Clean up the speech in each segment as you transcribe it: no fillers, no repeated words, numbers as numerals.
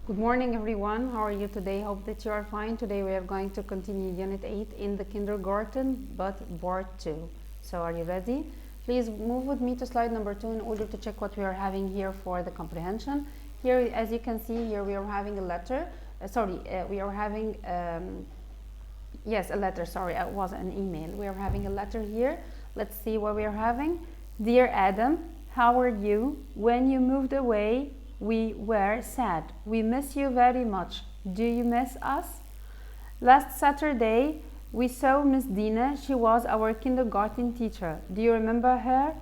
Good morning everyone, how are you today? Hope that you are fine. Today we are going to continue Unit 8 in the kindergarten, but part 2. So are you ready? Please move with me to slide number 2 in order to check what we are having here for the comprehension. Here, as you can see, here we are having a letter. We are having, yes, a letter, sorry, it was an email. We are having a letter here. Let's see what we are having. Dear Adam, how are you? When you moved away, we were sad. We miss you very much. Do you miss us? Last Saturday, we saw Miss Dina. She was our kindergarten teacher. Do you remember her?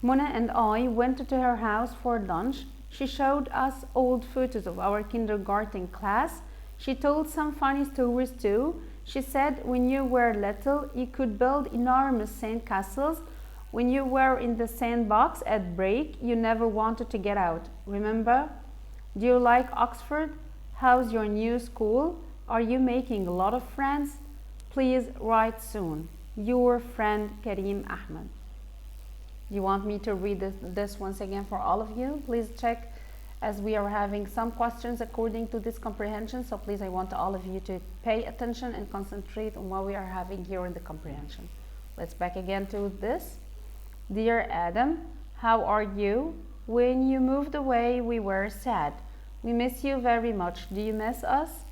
Mona and I went to her house for lunch. She showed us old photos of our kindergarten class. She told some funny stories too. She said when you were little, you could build enormous sand castles. When you were in the sandbox at break, you never wanted to get out. Remember? Do you like Oxford? How's your new school? Are you making a lot of friends? Please write soon. Your friend Karim Ahmed. You want me to read this once again for all of you? Please check, as we are having some questions according to this comprehension. So please, I want all of you to pay attention and concentrate on what we are having here in the comprehension. Let's back again to this. Dear Adam, how are you? When you moved away, we were sad. We miss you very much. Do you miss us?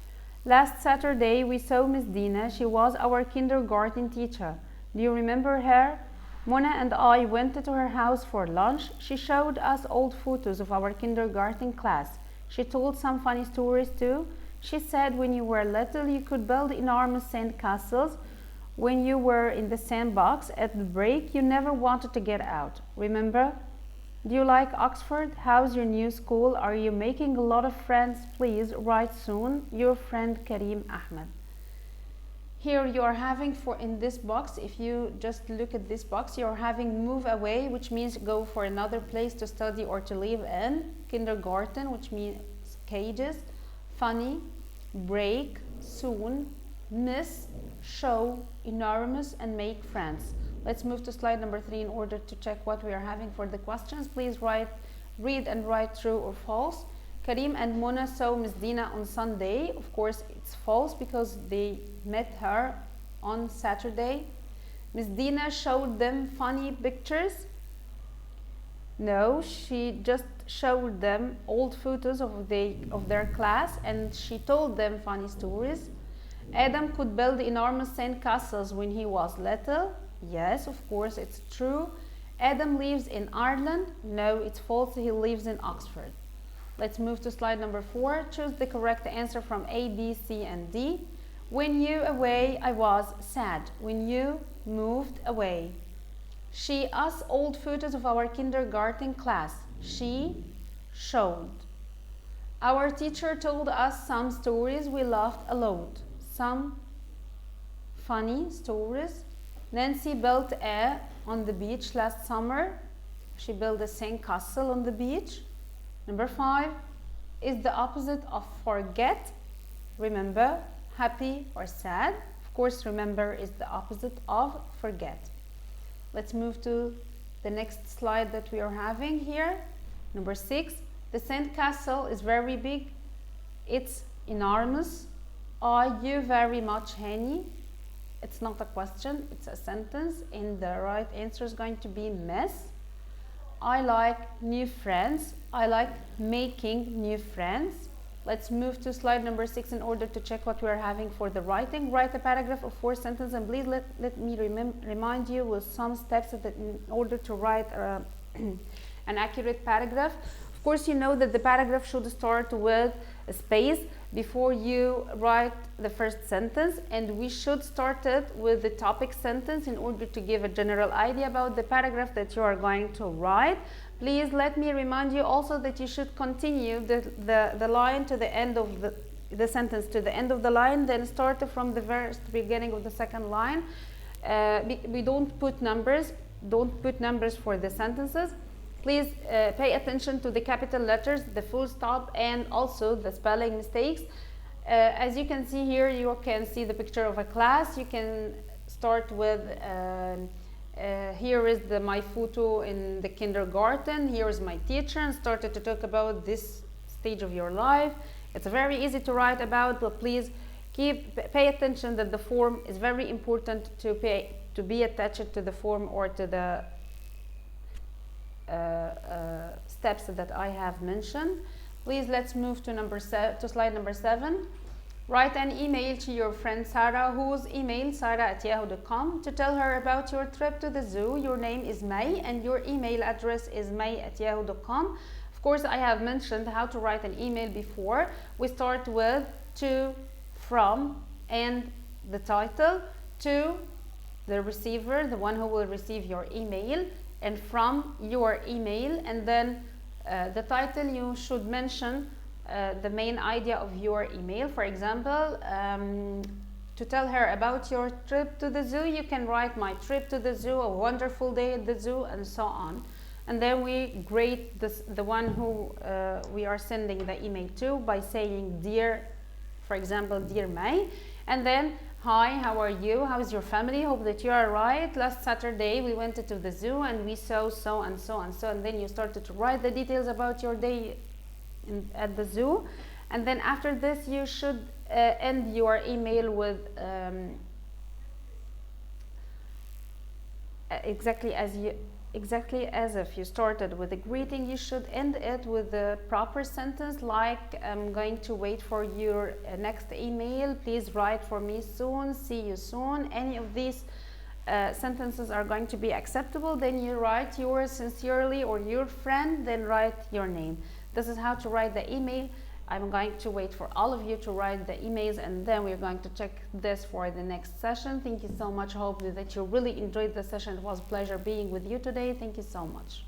Last Saturday, we saw Miss Dina. She was our kindergarten teacher. Do you remember her? Mona and I went to her house for lunch. She showed us old photos of our kindergarten class. She told some funny stories too. She said when you were little, you could build enormous sand castles. When you were in the sandbox at the break, you never wanted to get out. Remember? Do you like Oxford? How's your new school? Are you making a lot of friends? Please write soon. Your friend Karim Ahmed. Here you are having, for in this box, if you just look at this box, you are having move away, which means go for another place to study or to live in. Kindergarten, which means cages. Funny, break, soon, miss, show, enormous, and make friends. Let's move to slide number 3 in order to check what we are having for the questions. Please read and write true or false. Karim and Mona saw Miss Dina on Sunday. Of course, it's false because they met her on Saturday. Miss Dina showed them funny pictures. No, she just showed them old photos of their class, and she told them funny stories. Adam could build enormous sand castles when he was little. Yes, of course, it's true. Adam lives in Ireland. No, it's false. He lives in Oxford. Let's move to slide number 4. Choose the correct answer from A, B, C, and D. When you away, I was sad. When you moved away. She us old photos of our kindergarten class. She showed. Our teacher told us some stories. We laughed a lot. Some funny stories. Nancy built on the beach last summer. She built a sand castle on the beach. Number 5 is the opposite of forget. Remember, happy or sad. Of course, remember is the opposite of forget. Let's move to the next slide that we are having here. Number 6, the sand castle is very big. It's enormous. Are you very much, Hani? It's not a question, it's a sentence, and the right answer is going to be miss. I like new friends. I like making new friends. Let's move to slide number 6 in order to check what we are having for the writing. Write a paragraph of 4 sentences, and please let me remind you with some steps that in order to write an accurate paragraph. Of course, you know that the paragraph should start with a space before you write the first sentence, and we should start it with the topic sentence in order to give a general idea about the paragraph that you are going to write. Please let me remind you also that you should continue the line to the end of the sentence to the end of the line, then start from the very beginning of the second line. We don't put numbers for the sentences. Please pay attention to the capital letters, the full stop, and also the spelling mistakes. As you can see here, you can see the picture of a class. You can start with here is my photo in the kindergarten. Here is my teacher, and started to talk about this stage of your life. It's very easy to write about, but please pay attention that the form is very important to be attached to the form or to the steps that I have mentioned. Please, let's move to slide number 7. Write an email to your friend Sarah, whose email sarah@yahoo.com, to tell her about your trip to the zoo. Your name is May and your email address is may@yahoo.com. Of course, I have mentioned how to write an email before. We start with to, from, and the title, to the receiver, the one who will receive your email, and from your email, and then the title you should mention the main idea of your email. For example, to tell her about your trip to the zoo, you can write my trip to the zoo, a wonderful day at the zoo, and so on. And then we grade the one who we are sending the email to by saying dear, for example, dear May, and then hi, how are you? How is your family? Hope that you are right. Last Saturday we went to the zoo and we saw so and so and so, and then you started to write the details about your day at the zoo. And then after this you should end your email with exactly as if you started with a greeting. You should end it with the proper sentence, like I'm going to wait for your next email, please write for me soon, see you soon. Any of these sentences are going to be acceptable. Then you write yours sincerely or your friend, then write your name. This is how to write the email. I'm going to wait for all of you to write the emails, and then we're going to check this for the next session. Thank you so much. Hope that you really enjoyed the session. It was a pleasure being with you today. Thank you so much.